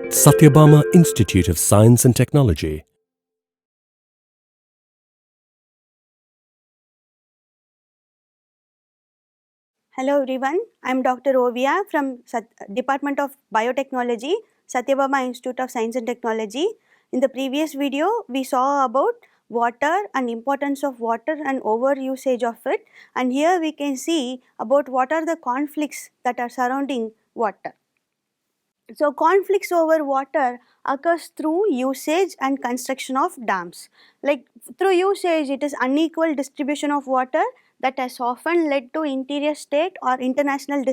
Sathyabama Institute of Science and Technology. Hello everyone, I am Dr. Oviya from Department of Biotechnology, Sathyabama Institute of Science and Technology. In the previous video, we saw about water and importance of water and over usage of it, and here we can see about what are the conflicts that are surrounding water. So, conflicts over water occurs through usage and construction of dams. Like through usage, it is unequal distribution of water that has often led to interior state or international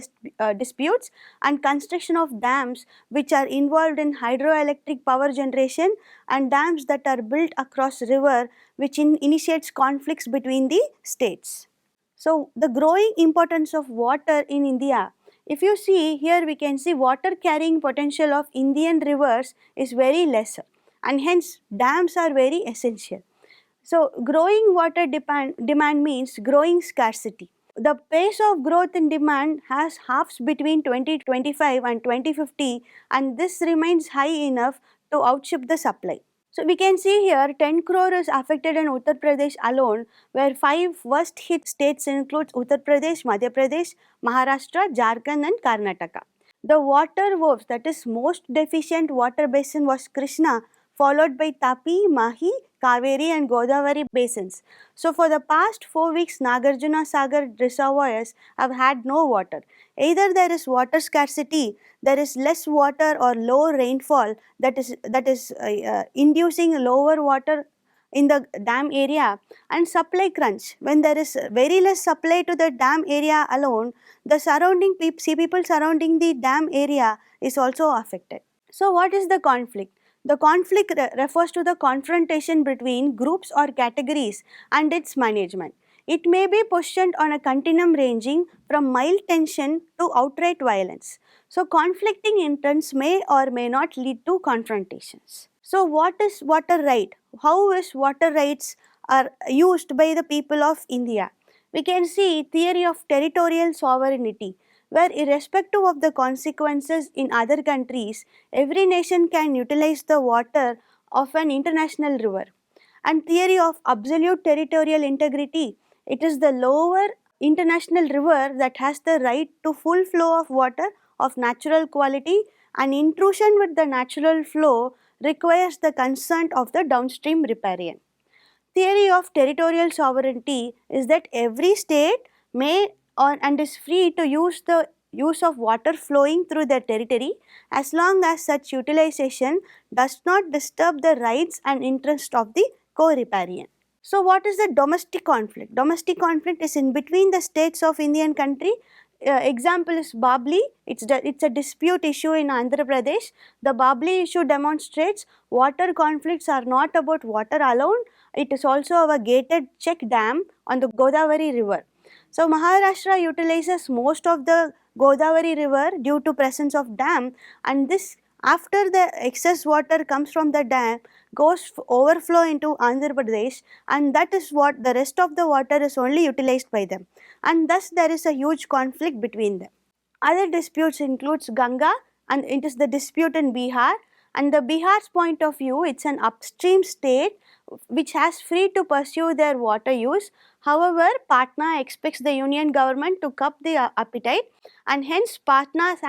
disputes, and construction of dams which are involved in hydroelectric power generation, and dams that are built across river which initiates conflicts between the states. So, the growing importance of water in India, if you see here, we can see water carrying potential of Indian rivers is very lesser, and hence dams are very essential. So, growing water demand means growing scarcity. The pace of growth in demand has halves between 2025 and 2050, and this remains high enough to outstrip the supply. So we can see here 10 crore is affected in Uttar Pradesh alone, where 5 worst hit states includes Uttar Pradesh, Madhya Pradesh, Maharashtra, Jharkhand and Karnataka. The water woes, that is most deficient water basin was Krishna, followed by Tapi, Mahi, Kaveri and Godavari basins. So for the past 4 weeks, Nagarjuna Sagar reservoirs have had no water. Either there is water scarcity, there is less water or low rainfall that is inducing lower water in the dam area, and supply crunch. When there is very less supply to the dam area alone, the surrounding people surrounding the dam area is also affected. So what is the conflict? The conflict refers to the confrontation between groups or categories and its management. It may be positioned on a continuum ranging from mild tension to outright violence. So conflicting intents may or may not lead to confrontations. So what is water right? How is water rights are used by the people of India? We can see theory of territorial sovereignty, where irrespective of the consequences in other countries, every nation can utilize the water of an international river. And theory of absolute territorial integrity, it is the lower international river that has the right to full flow of water of natural quality, and intrusion with the natural flow requires the consent of the downstream riparian. Theory of territorial sovereignty is that every state may and is free to use the use of water flowing through their territory as long as such utilization does not disturb the rights and interests of the co-riparian. So what is the domestic conflict? Domestic conflict is in between the states of Indian country. Example is Babli. It's a dispute issue in Andhra Pradesh. The Babli issue demonstrates water conflicts are not about water alone. It is also a gated check dam on the Godavari river. So Maharashtra utilizes most of the Godavari river due to presence of dam, and this after the excess water comes from the dam goes overflow into Andhra Pradesh, and that is what the rest of the water is only utilized by them, and thus there is a huge conflict between them. Other disputes includes Ganga, and it is the dispute in Bihar, and the Bihar's point of view, it's an upstream state which has free to pursue their water use. However, Patna expects the union government to curb the appetite, and hence Patna's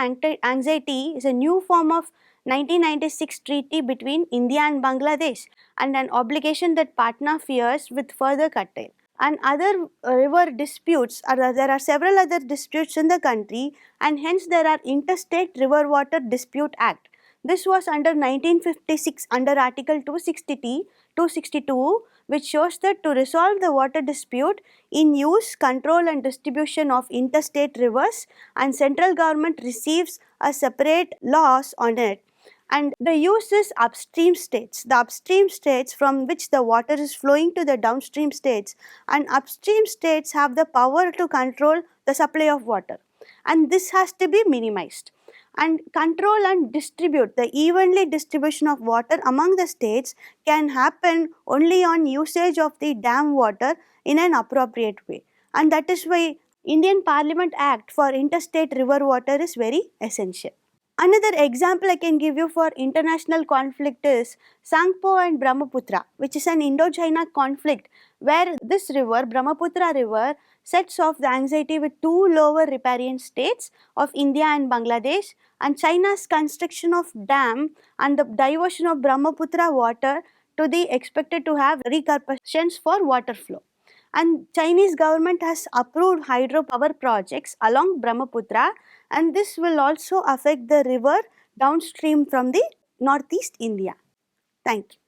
anxiety is a new form of 1996 treaty between India and Bangladesh, and an obligation that Patna fears with further curtail. And other river disputes there are several other disputes in the country, and hence there are interstate river water dispute act. This was under 1956 under article 262, which shows that to resolve the water dispute in use, control and distribution of interstate rivers, and central government receives a separate laws on it, and the use is upstream states, the upstream states from which the water is flowing to the downstream states, and upstream states have the power to control the supply of water, and this has to be minimized. And control and distribute, the evenly distribution of water among the states can happen only on usage of the dam water in an appropriate way, and that is why Indian Parliament Act for interstate river water is very essential. Another example I can give you for international conflict is Sangpo and Brahmaputra, which is an Indo-China conflict where this river, Brahmaputra river, sets off the anxiety with two lower riparian states of India and Bangladesh, and China's construction of dam and the diversion of Brahmaputra water to the expected to have repercussions for water flow. And Chinese government has approved hydropower projects along Brahmaputra, and this will also affect the river downstream from the northeast India. Thank you.